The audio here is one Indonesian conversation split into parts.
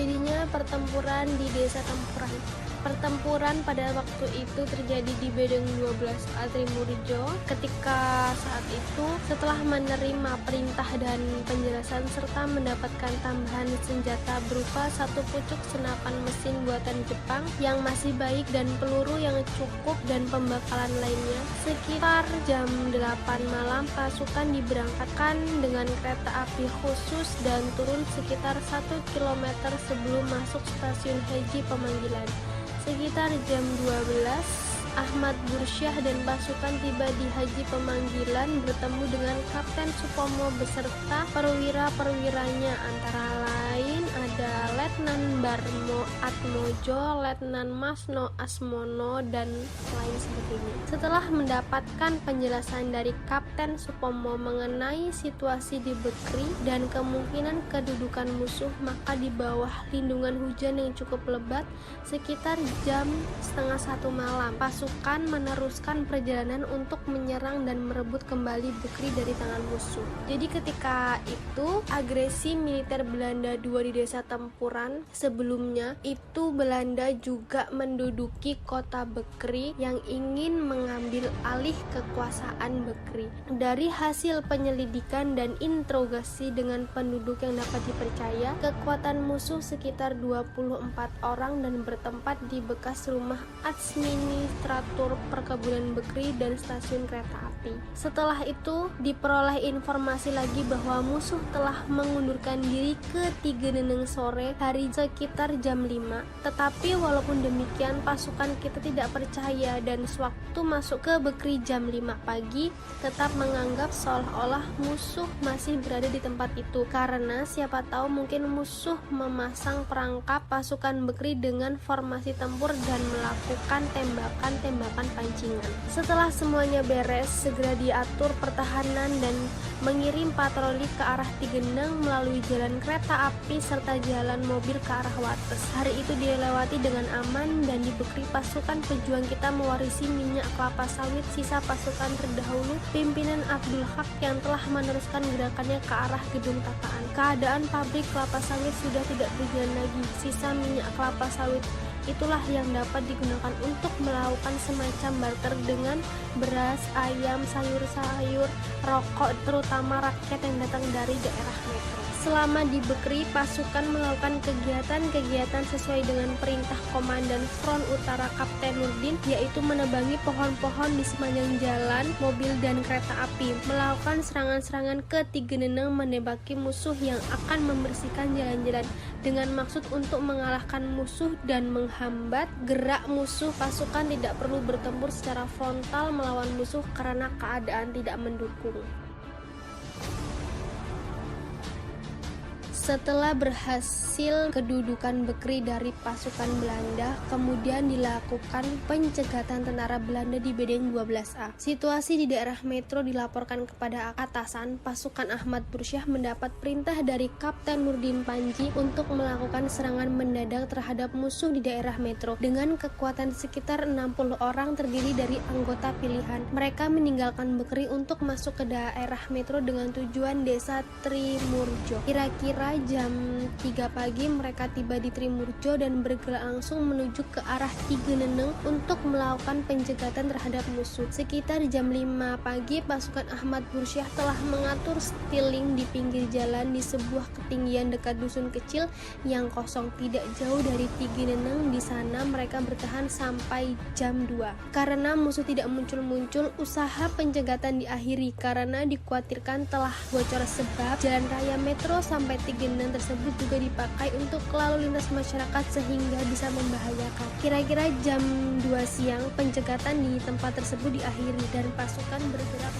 terjadinya pertempuran di Desa Tempuran. Pertempuran pada waktu itu terjadi di Bedeng 12A Trimurjo. Ketika saat itu, setelah menerima perintah dan penjelasan serta mendapatkan tambahan senjata berupa satu pucuk senapan mesin buatan Jepang yang masih baik dan peluru yang cukup dan pembekalan lainnya, sekitar jam 8 malam pasukan diberangkatkan dengan kereta api khusus dan turun sekitar 1 km sebelum masuk stasiun Haji Pemanggilan. Sekitar jam 12, Ahmad Bursyah dan pasukan tiba di Haji Pemanggilan bertemu dengan Kapten Supomo beserta perwira-perwiranya, antara lain ada Letnan Barmo Atmojo, Letnan Masno Asmono, dan lain sebagainya. Setelah mendapatkan penjelasan dari Kapten Supomo mengenai situasi di Bekri dan kemungkinan kedudukan musuh, maka di bawah lindungan hujan yang cukup lebat, sekitar jam setengah 1 malam, pasukan meneruskan perjalanan untuk menyerang dan merebut kembali Bekri dari tangan musuh. Jadi ketika itu agresi militer Belanda II di Desa Tempuran, sebelumnya itu Belanda juga menduduki kota Bekri yang ingin mengambil alih kekuasaan Bekri. Dari hasil penyelidikan dan interogasi dengan penduduk yang dapat dipercaya, kekuatan musuh sekitar 24 orang dan bertempat di bekas rumah administratur perkebunan Bekri dan stasiun kereta api. Setelah itu diperoleh informasi lagi bahwa musuh telah mengundurkan diri ke Tigeneneng sore hari sekitar jam 5. Tetapi walaupun demikian pasukan kita tidak percaya dan sewaktu masuk ke Bekri jam 5 pagi tetap menganggap seolah-olah musuh masih berada di tempat itu, karena siapa tahu mungkin musuh memasang perangkap pasukan Bekri dengan formasi tempur dan melakukan tembakan-tembakan pancingan. Setelah semuanya beres, segera diatur pertahanan dan mengirim patroli ke arah Tigeneng melalui jalan kereta api serta jalan mobil ke arah Wates. Hari itu dilewati dengan aman dan di Bekri pasukan pejuang kita mewarisi minyak kelapa sawit sisa pasukan terdahulu pimpinan Abdul Haq yang telah meneruskan gerakannya ke arah gedung tataan. Keadaan pabrik kelapa sawit sudah tidak berjalan lagi. Sisa minyak kelapa sawit itulah yang dapat digunakan untuk melakukan semacam barter dengan beras, ayam, sayur-sayur, rokok, terutama rakyat yang datang dari daerah metro. Selama di Bekri, pasukan melakukan kegiatan-kegiatan sesuai dengan perintah Komandan Front Utara Kapten Nurdin, yaitu menebangi pohon-pohon di sepanjang jalan, mobil, dan kereta api, melakukan serangan-serangan ke Tigeneneng, menembaki musuh yang akan membersihkan jalan-jalan dengan maksud untuk mengalahkan musuh dan menghambat gerak musuh. Pasukan tidak perlu bertempur secara frontal melawan musuh karena keadaan tidak mendukung. Setelah berhasil kedudukan Bekri dari pasukan Belanda, kemudian dilakukan pencegatan tentara Belanda di Bedeng 12A. Situasi di daerah metro dilaporkan kepada atasan. Pasukan Ahmad Bursyah mendapat perintah dari Kapten Nurdin Panji untuk melakukan serangan mendadak terhadap musuh di daerah metro dengan kekuatan sekitar 60 orang terdiri dari anggota pilihan. Mereka meninggalkan Bekri untuk masuk ke daerah metro dengan tujuan Desa Trimurjo. Kira-kira jam 3 pagi mereka tiba di Trimurjo dan bergerak langsung menuju ke arah Tigeneneng untuk melakukan penjegatan terhadap musuh. Sekitar jam 5 pagi pasukan Ahmad Bursyah telah mengatur stiling di pinggir jalan di sebuah ketinggian dekat dusun kecil yang kosong tidak jauh dari Tigeneneng. Di sana mereka bertahan sampai jam 2. Karena musuh tidak muncul-muncul, usaha penjegatan diakhiri karena dikhawatirkan telah bocor, sebab jalan raya metro sampai Tigeneneng tersebut juga dipakai untuk lalu lintas masyarakat sehingga bisa membahayakan. Kira-kira jam 2 siang penjegatan di tempat tersebut diakhiri dan pasukan bergerak.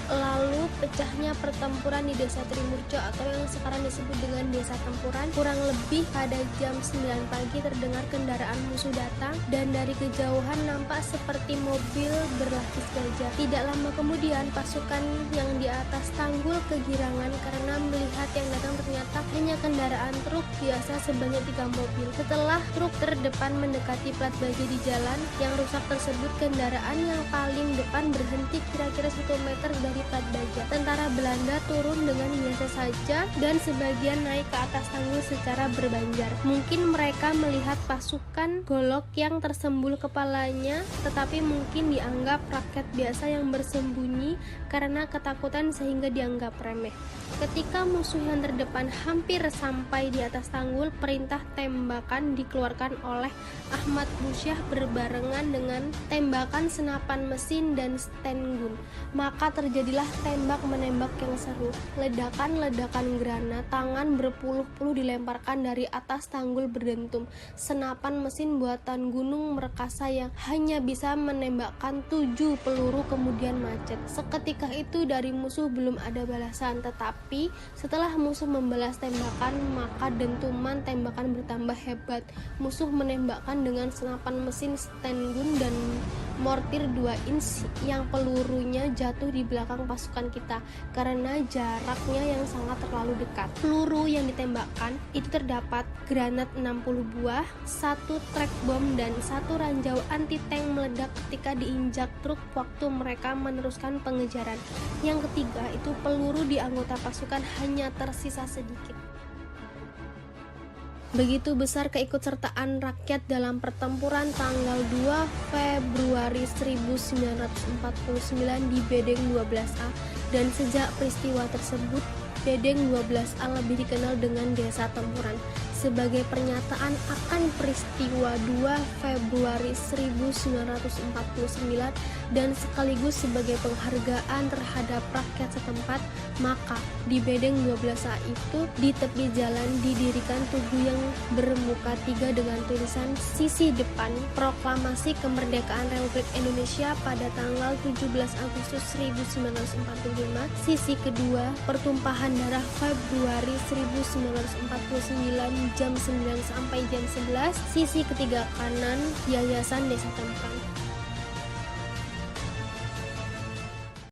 Lalu pecahnya pertempuran di Desa Trimurjo atau yang sekarang disebut dengan Desa Tempuran. Kurang lebih pada jam 9 pagi terdengar kendaraan musuh datang dan dari kejauhan nampak seperti mobil berlapis gajah. Tidak lama kemudian pasukan yang di atas tanggul kegirangan karena melihat melihat yang datang ternyata hanya kendaraan truk biasa sebanyak 3 mobil. Setelah truk terdepan mendekati plat baja di jalan yang rusak tersebut, kendaraan yang paling depan berhenti kira-kira 1 meter dari plat baja. Tentara Belanda turun dengan biasa saja dan sebagian naik ke atas tanggul secara berbanjar. Mungkin mereka melihat pasukan Golok yang tersembul kepalanya, tetapi mungkin dianggap rakyat biasa yang bersembunyi karena ketakutan sehingga dianggap remeh. Ketika musuh yang terdepan hampir sampai di atas tanggul, perintah tembakan dikeluarkan oleh Ahmad Busyah berbarengan dengan tembakan senapan mesin dan stand gun. Maka terjadilah tembak-menembak yang seru. Ledakan-ledakan granat tangan berpuluh-puluh dilemparkan dari atas tanggul berdentum. Senapan mesin buatan Gunung Merkasa yang hanya bisa menembakkan 7 peluru kemudian macet. Seketika itu dari musuh belum ada balasan, tetapi setelah musuh membalas tembakan, maka dentuman tembakan bertambah hebat. Musuh menembakkan dengan senapan mesin stand gun dan mortir 2 inch yang pelurunya jatuh di belakang pasukan kita karena jaraknya yang sangat terlalu dekat. Peluru yang ditembakkan itu terdapat granat 60 buah, 1 track bom dan 1 ranjau anti-tank meledak ketika diinjak truk waktu mereka meneruskan pengejaran. Yang ketiga itu peluru di anggota pasukan hanya tersisa sedikit. Begitu besar keikutsertaan rakyat dalam pertempuran tanggal 2 Februari 1949 di Bedeng 12A, dan sejak peristiwa tersebut Bedeng 12A lebih dikenal dengan Desa Tempuran. Sebagai pernyataan akan peristiwa 2 Februari 1949 dan sekaligus sebagai penghargaan terhadap rakyat setempat, maka di Bedeng 12A itu di tepi jalan didirikan tugu yang bermuka 3 dengan tulisan sisi depan Proklamasi Kemerdekaan Republik Indonesia pada tanggal 17 Agustus 1945, sisi kedua Pertumpahan Darah Februari 1949 jam 9 sampai jam 11, sisi ketiga kanan Yayasan Desa Tempuran.